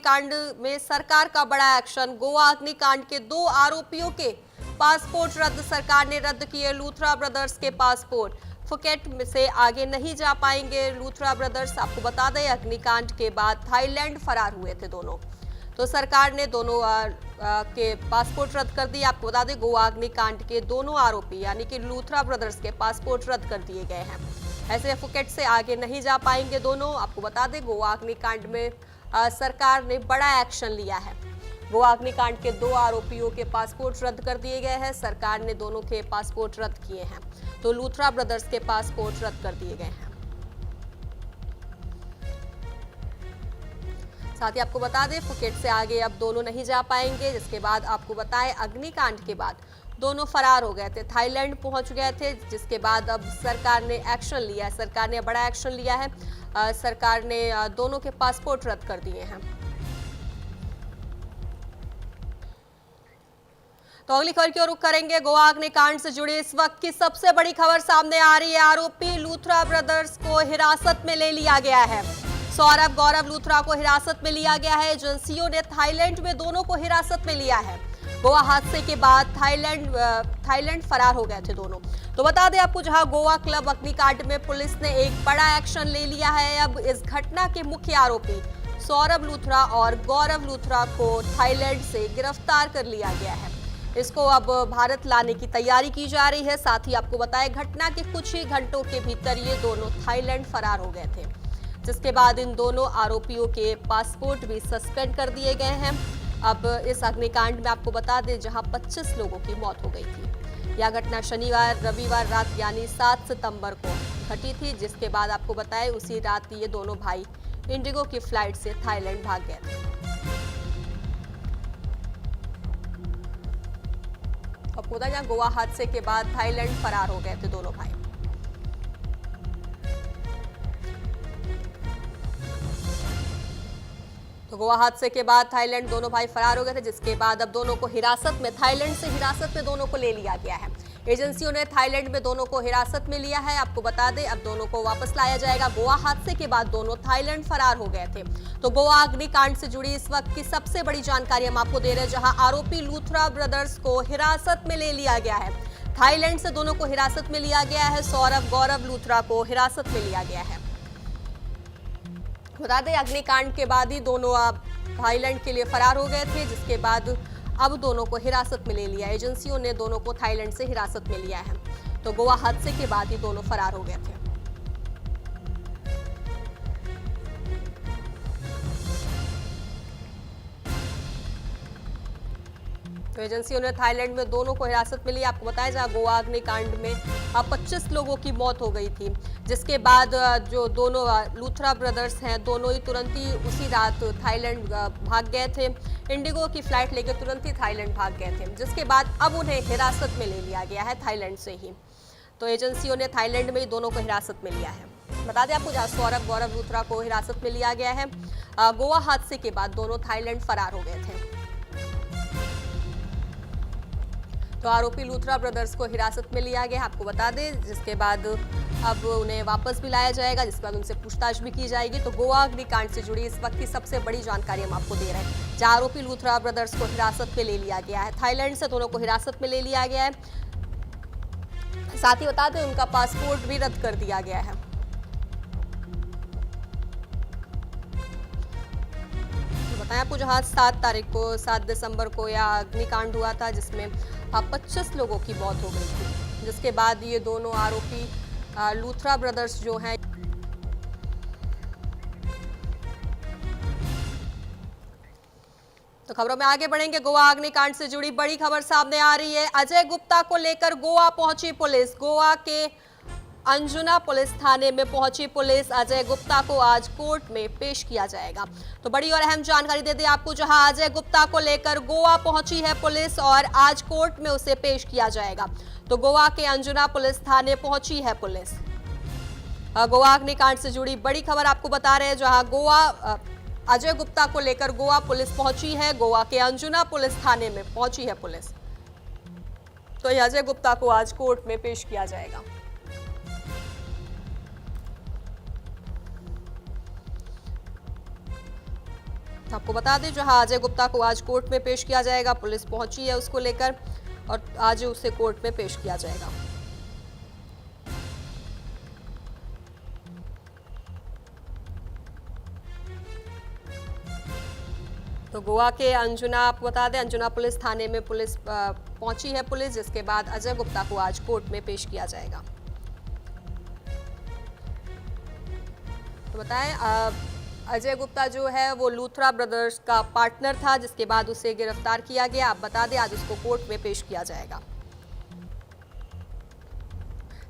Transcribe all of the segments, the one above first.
अग्निकांड में सरकार का बड़ा एक्शन। गोवा अग्निकांड के 2 आरोपियों के पासपोर्ट रद्द। सरकार ने रद्द किए लूथरा ब्रदर्स के पासपोर्ट। फुकेट से आगे नहीं जा पाएंगे लूथरा ब्रदर्स। आपको बता दें अग्निकांड के बाद थाईलैंड फरार हुए थे दोनों, तो सरकार ने दोनों के पासपोर्ट रद्द कर दिए। आपको बता दें गोवा अग्निकांड के दोनों आरोपी यानी कि लूथरा ब्रदर्स के पासपोर्ट रद्द कर दिए गए हैं। ऐसे फुकेट से आगे नहीं जा पाएंगे दोनों। आपको बता दें गोवा अग्निकांड में सरकार ने बड़ा एक्शन लिया है। गोवा अग्निकांड के 2 आरोपियों के पासपोर्ट रद्द कर दिए गए हैं। सरकार ने दोनों के पासपोर्ट रद्द किए हैं, तो लूथरा ब्रदर्स के पासपोर्ट रद्द कर दिए गए हैं। साथ ही आपको बता दें फुकेट से आगे अब दोनों नहीं जा पाएंगे, जिसके बाद आपको बताएं अग्निकांड के बाद दोनों फरार हो गए थे, थाईलैंड पहुंच गए थे, जिसके बाद अब सरकार ने एक्शन लिया है। सरकार ने बड़ा एक्शन लिया है। सरकार ने दोनों के पासपोर्ट रद्द कर दिए हैं। तो अगली खबर की ओर रुख करेंगे। गोवा अग्निकांड से जुड़ी इस वक्त की सबसे बड़ी खबर सामने आ रही है। आरोपी लूथरा ब्रदर्स को हिरासत में ले लिया गया है। सौरभ गौरव लूथरा को हिरासत में लिया गया है। एजेंसियों ने थाईलैंड में दोनों को हिरासत में लिया है। गोवा हादसे के बाद थाईलैंड फरार हो गए थे दोनों। तो बता दें आपको, जहां गोवा क्लब अग्निकांड में पुलिस ने एक बड़ा एक्शन ले लिया है। अब इस घटना के मुख्य आरोपी सौरभ लूथरा और गौरव लूथरा को थाईलैंड से गिरफ्तार कर लिया गया है। इसको अब भारत लाने की तैयारी की जा रही है। साथ ही आपको बताएं घटना के कुछ ही घंटों के भीतर ये दोनों थाईलैंड फरार हो गए थे, जिसके बाद इन दोनों आरोपियों के पासपोर्ट भी सस्पेंड कर दिए गए हैं। अब इस अग्निकांड में आपको बता दें जहां 25 लोगों की मौत हो गई थी। यह घटना शनिवार रविवार रात यानी 7 सितंबर को घटी थी, जिसके बाद आपको बताएं उसी रात ये दोनों भाई इंडिगो की फ्लाइट से थाईलैंड भाग गए थे। आपको बता दें गोवा हादसे के बाद थाईलैंड फरार हो गए थे दोनों भाई। तो गोवा हादसे के बाद थाईलैंड दोनों भाई फरार हो गए थे, जिसके बाद अब दोनों को हिरासत में थाईलैंड से हिरासत में दोनों को ले लिया गया है। एजेंसियों ने थाईलैंड में दोनों को हिरासत में लिया है। आपको बता दें अब दोनों को वापस लाया जाएगा। गोवा हादसे के बाद दोनों थाईलैंड फरार हो गए थे। तो गोवा अग्निकांड से जुड़ी इस वक्त की सबसे बड़ी जानकारी हम आपको दे रहे हैं, जहां आरोपी लूथरा ब्रदर्स को हिरासत में ले लिया गया है। थाईलैंड से दोनों को हिरासत में लिया गया है। सौरभ गौरव लूथरा को हिरासत में लिया गया है। बता दें अग्निकांड के बाद ही दोनों अब थाईलैंड के लिए फरार हो गए थे, जिसके बाद अब दोनों को हिरासत में ले लिया। एजेंसियों ने दोनों को थाईलैंड से हिरासत में लिया है। तो गोवा हादसे के बाद ही दोनों फरार हो गए थे। तो एजेंसियों ने थाईलैंड में दोनों को हिरासत में लिया। आपको बताया जहां गोवा अग्निकांड में 25 लोगों की मौत हो गई थी, जिसके बाद जो दोनों लूथरा ब्रदर्स हैं दोनों ही तुरंत ही उसी रात थाईलैंड भाग गए थे। इंडिगो की फ्लाइट लेकर तुरंत ही थाईलैंड भाग गए थे, जिसके बाद अब उन्हें हिरासत में ले लिया गया है थाईलैंड से ही। तो एजेंसियों ने थाईलैंड में ही दोनों को हिरासत में लिया है। बता दें आपको जहां सौरभ गौरव लूथरा को हिरासत में लिया गया है। गोवा हादसे के बाद दोनों थाईलैंड फरार हो गए थे। तो आरोपी लूथरा ब्रदर्स को हिरासत में लिया गया, आपको बता दें, जिसके बाद अब उन्हें वापस भी लाया जाएगा, जिसके बाद उनसे पूछताछ भी की जाएगी। तो गोवा अग्निकांड से जुड़ी इस वक्त की सबसे बड़ी जानकारी हम आपको दे रहे हैं, जहां आरोपी लूथरा ब्रदर्स को हिरासत में ले लिया गया है। थाईलैंड से दोनों को हिरासत में ले लिया गया है। साथ ही बता दें उनका पासपोर्ट भी रद्द कर दिया गया है। बताया आपको जहां 7 दिसंबर को यह अग्निकांड हुआ था, जिसमें 25 लोगों की मौत हो गई थी, जिसके बाद ये दोनों आरोपी लूथरा ब्रदर्स जो हैं तो खबरों में आगे बढ़ेंगे। गोवा अग्निकांड से जुड़ी बड़ी खबर सामने आ रही है। अजय गुप्ता को लेकर गोवा पहुंची पुलिस। गोवा के अंजुना पुलिस थाने में पहुंची पुलिस। अजय गुप्ता को आज कोर्ट में पेश किया जाएगा। तो बड़ी और अहम जानकारी दे दें आपको, जहां अजय गुप्ता को लेकर गोवा पहुंची है पुलिस और आज कोर्ट में उसे पेश किया जाएगा। तो गोवा के अंजुना पुलिस थाने पहुंची है पुलिस। गोवा अग्निकांड से जुड़ी बड़ी खबर आपको बता रहे हैं, जहां गोवा अजय गुप्ता को लेकर गोवा पुलिस पहुंची है। गोवा के अंजुना पुलिस थाने में पहुंची है पुलिस। तो ये अजय गुप्ता को आज कोर्ट में पेश किया जाएगा। आपको बता दें जहां अजय गुप्ता को आज कोर्ट में पेश किया जाएगा, पुलिस पहुंची है उसको लेकर और आज उसे कोर्ट में पेश किया जाएगा। तो गोवा के अंजुना, आपको बता दें अंजुना पुलिस थाने में पुलिस पहुंची है पुलिस, जिसके बाद अजय गुप्ता को आज कोर्ट में पेश किया जाएगा। तो बताएं अजय गुप्ता जो है वो लूथरा ब्रदर्स का पार्टनर था, जिसके बाद उसे गिरफ्तार किया गया। आप बता दें आज उसको कोर्ट में पेश किया जाएगा।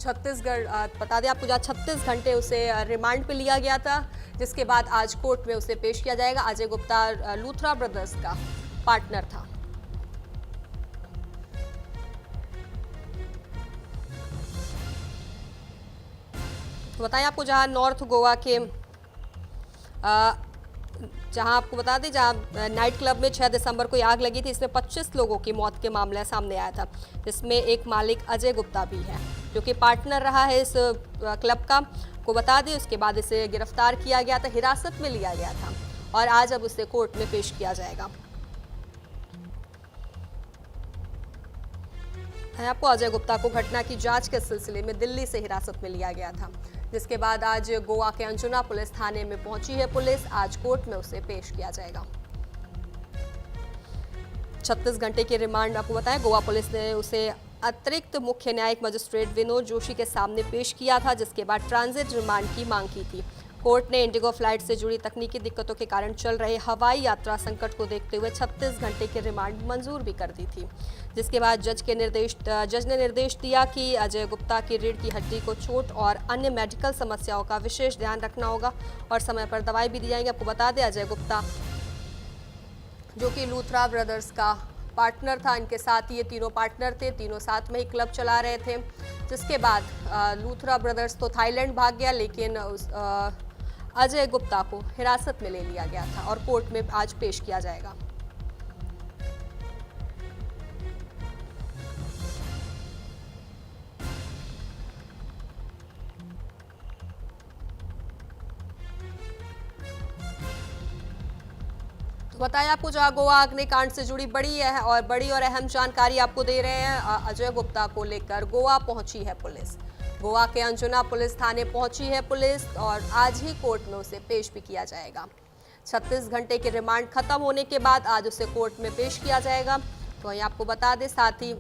छत्तीसगढ़ बता दें आपको, जहाँ 36 घंटे उसे रिमांड पे लिया गया था, जिसके बाद आज कोर्ट में उसे पेश किया जाएगा। अजय गुप्ता लूथरा ब्रदर्स का पार्टनर था। तो बताएं आपको जहां नॉर्थ गोवा के जहां आपको बता दें जहां नाइट क्लब में 6 दिसंबर को आग लगी थी, इसमें 25 लोगों की मौत के मामला सामने आया था, जिसमें एक मालिक अजय गुप्ता भी है जो कि पार्टनर रहा है इस क्लब का। को बता दें उसके बाद इसे गिरफ्तार किया गया था, हिरासत में लिया गया था और आज अब उसे कोर्ट में पेश किया जाएगा। आपको अजय गुप्ता को घटना की जांच के सिलसिले में दिल्ली से हिरासत में लिया गया था, जिसके बाद आज गोवा के अंजुना पुलिस थाने में पहुंची है पुलिस, आज कोर्ट में उसे पेश किया जाएगा। 36 घंटे की रिमांड आपको बताएं, गोवा पुलिस ने उसे अतिरिक्त मुख्य न्यायिक मजिस्ट्रेट विनोद जोशी के सामने पेश किया था, जिसके बाद ट्रांजिट रिमांड की मांग की थी। कोर्ट ने इंडिगो फ्लाइट से जुड़ी तकनीकी दिक्कतों के कारण चल रहे हवाई यात्रा संकट को देखते हुए 36 घंटे की रिमांड मंजूर भी कर दी थी, जिसके बाद जज ने निर्देश दिया कि अजय गुप्ता की रीढ़ की हड्डी को चोट और अन्य मेडिकल समस्याओं का विशेष ध्यान रखना होगा और समय पर दवाई भी दी जाएगी। आपको बता दें अजय गुप्ता जो कि लूथरा ब्रदर्स का पार्टनर था, इनके साथ ये तीनों पार्टनर थे, तीनों साथ में ही क्लब चला रहे थे। जिसके बाद लूथरा ब्रदर्स तो थाईलैंड भाग गया, लेकिन अजय गुप्ता को हिरासत में ले लिया गया था और कोर्ट में आज पेश किया जाएगा। बताया आपको जहां गोवा अग्निकांड से जुड़ी बड़ी और अहम जानकारी आपको दे रहे हैं। अजय गुप्ता को लेकर गोवा पहुंची है पुलिस, गोवा के अंजुना पुलिस थाने पहुंची है पुलिस और आज ही कोर्ट में उसे पेश भी किया जाएगा। 36 घंटे के रिमांड खत्म होने के बाद आज उसे कोर्ट में पेश किया जाएगा। तो वहीं आपको बता दें साथ ही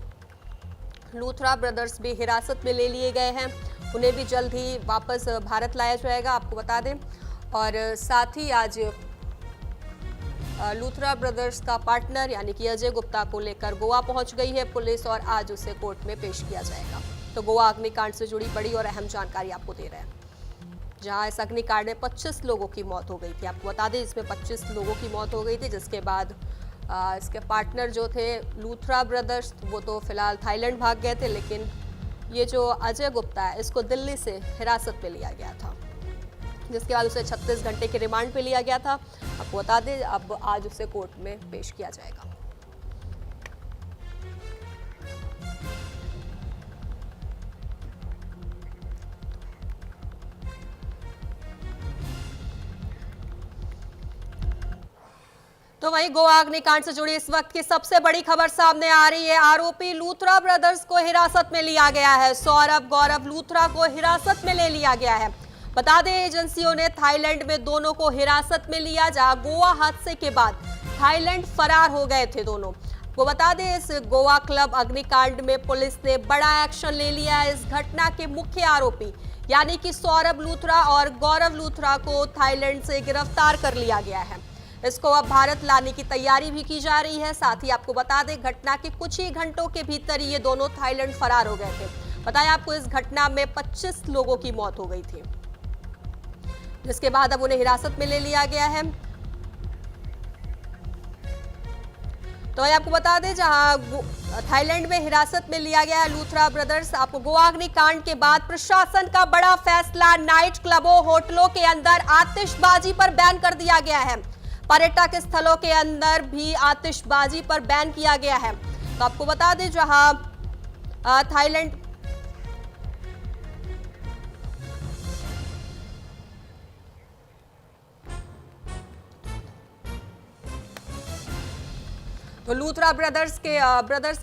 लूथरा ब्रदर्स भी हिरासत में ले लिए गए हैं, उन्हें भी जल्द ही वापस भारत लाया जाएगा, आपको बता दें। और साथ ही आज लूथरा ब्रदर्स का पार्टनर यानी कि अजय गुप्ता को लेकर गोवा पहुंच गई है पुलिस और आज उसे कोर्ट में पेश किया जाएगा। तो गोवा अग्निकांड से जुड़ी बड़ी और अहम जानकारी आपको दे रहे हैं, जहां इस अग्निकांड में 25 लोगों की मौत हो गई थी। आपको बता दें इसमें 25 लोगों की मौत हो गई थी, जिसके बाद इसके पार्टनर जो थे लूथरा ब्रदर्स वो तो फिलहाल थाईलैंड भाग गए थे, लेकिन ये जो अजय गुप्ता है इसको दिल्ली से हिरासत में लिया गया था, जिसके बाद उसे 36 घंटे के रिमांड पे लिया गया था। आपको बता दें अब आज उसे कोर्ट में पेश किया जाएगा। तो वहीं गोवा अग्निकांड से जुड़ी इस वक्त की सबसे बड़ी खबर सामने आ रही है। आरोपी लूथरा ब्रदर्स को हिरासत में लिया गया है। सौरभ गौरव लूथरा को हिरासत में ले लिया गया है। बता दें एजेंसियों ने थाईलैंड में दोनों को हिरासत में लिया, जहां गोवा हादसे के बाद थाईलैंड फरार हो गए थे दोनों। वो बता दें इस गोवा क्लब अग्निकांड में पुलिस ने बड़ा एक्शन ले लिया है। इस घटना के मुख्य आरोपी यानी कि सौरभ लूथरा और गौरव लूथरा को थाईलैंड से गिरफ्तार कर लिया गया है। इसको अब भारत लाने की तैयारी भी की जा रही है। साथ ही आपको बता दें घटना के कुछ ही घंटों के भीतर ये दोनों थाईलैंड फरार हो गए थे। बताया आपको इस घटना में 25 लोगों की मौत हो गई थी, जिसके बाद अब उन्हें हिरासत में ले लिया गया है। तो आपको बता दें जहां थाईलैंड में हिरासत में लिया गया है लूथरा ब्रदर्स। आपको गोवा अग्निकांड के बाद प्रशासन का बड़ा फैसला, नाइट क्लबों होटलों के अंदर आतिशबाजी पर बैन कर दिया गया है। पर्यटक स्थलों के अंदर भी आतिशबाजी पर बैन किया गया है। तो आपको बता दें जहां थाईलैंड तो लूथरा ब्रदर्स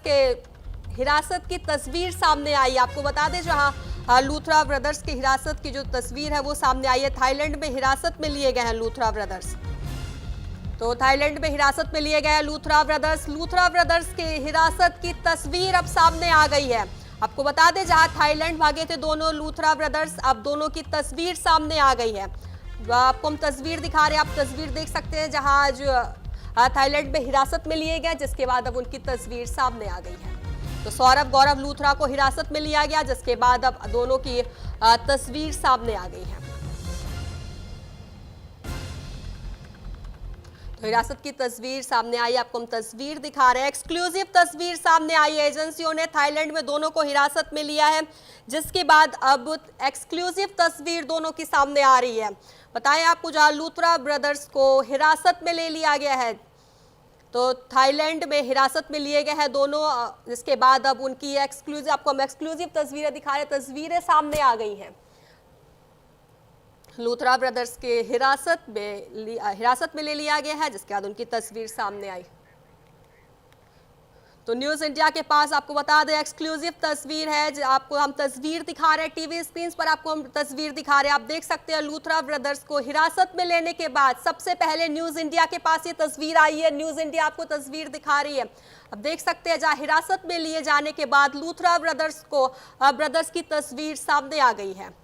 के हिरासत की तस्वीर सामने आई। आपको बता दें, जहां लूथरा ब्रदर्स की हिरासत की जो तस्वीर है वो सामने आई है। थाईलैंड में हिरासत में लिए गए हैं लूथरा ब्रदर्स। तो थाईलैंड में हिरासत में लिए गए हैं लूथरा ब्रदर्स की हिरासत की तस्वीर अब सामने आ गई है। आपको बता दें, जहां थाईलैंड भागे थे दोनों लूथरा ब्रदर्स, अब दोनों की तस्वीर सामने आ गई है। आपको हम तस्वीर दिखा रहे हैं, आप तस्वीर देख सकते हैं, जहां जो थाईलैंड में हिरासत में लिए गए, जिसके बाद अब उनकी तस्वीर सामने आ गई है। तो सौरभ गौरव लूथरा को हिरासत में लिया गया, जिसके बाद अब दोनों की तस्वीर सामने आ गई है। तो हिरासत की तस्वीर सामने आई, आपको हम तस्वीर दिखा रहे हैं। एक्सक्लूसिव तस्वीर सामने आई है। एजेंसियों ने थाईलैंड में दोनों को हिरासत में लिया है, जिसके बाद अब एक्सक्लूसिव तस्वीर दोनों की सामने आ रही है। बताएं आपको, जहां लूथरा ब्रदर्स को हिरासत में ले लिया गया है, तो थाईलैंड में हिरासत में लिए गए हैं दोनों, जिसके बाद अब उनकी आपको हम एक्सक्लूसिव तस्वीरें दिखा रहे हैं। तस्वीरें सामने आ गई हैं। लूथरा ब्रदर्स के हिरासत में ले लिया गया है, जिसके बाद उनकी तस्वीर सामने आई। तो न्यूज इंडिया के पास आपको बता दें, एक्सक्लूसिव तस्वीर है। आपको हम तस्वीर दिखा रहे हैं, टीवी स्क्रीन पर आपको हम तस्वीर दिखा रहे हैं। आप देख सकते हैं, लूथरा ब्रदर्स को हिरासत में लेने के बाद सबसे पहले न्यूज इंडिया के पास ये तस्वीर आई है। न्यूज इंडिया आपको तस्वीर दिखा रही है। अब देख सकते हैं, जहां हिरासत में लिए जाने के बाद लूथरा ब्रदर्स की तस्वीर सामने आ गई है।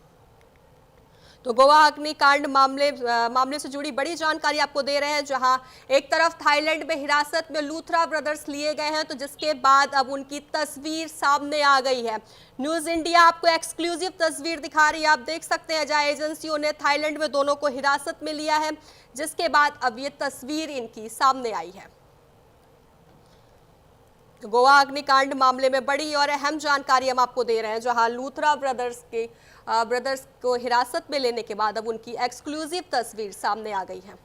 तो गोवा अग्निकांड मामले से जुड़ी बड़ी जानकारी आपको दे रहे हैं, जहां एक तरफ थाईलैंड में हिरासत में लूथरा ब्रदर्स लिए गए हैं, तो जिसके बाद अब उनकी तस्वीर सामने आ गई है। न्यूज इंडिया आपको एक्सक्लूसिव तस्वीर दिखा रही है। आप देख सकते हैं, जहां एजेंसियों ने थाईलैंड में दोनों को हिरासत में लिया है, जिसके बाद अब ये तस्वीर इनकी सामने आई है। तो गोवा अग्निकांड मामले में बड़ी और अहम जानकारी हम आपको दे रहे हैं, जहां लूथरा ब्रदर्स को हिरासत में लेने के बाद अब उनकी एक्सक्लूसिव तस्वीर सामने आ गई है।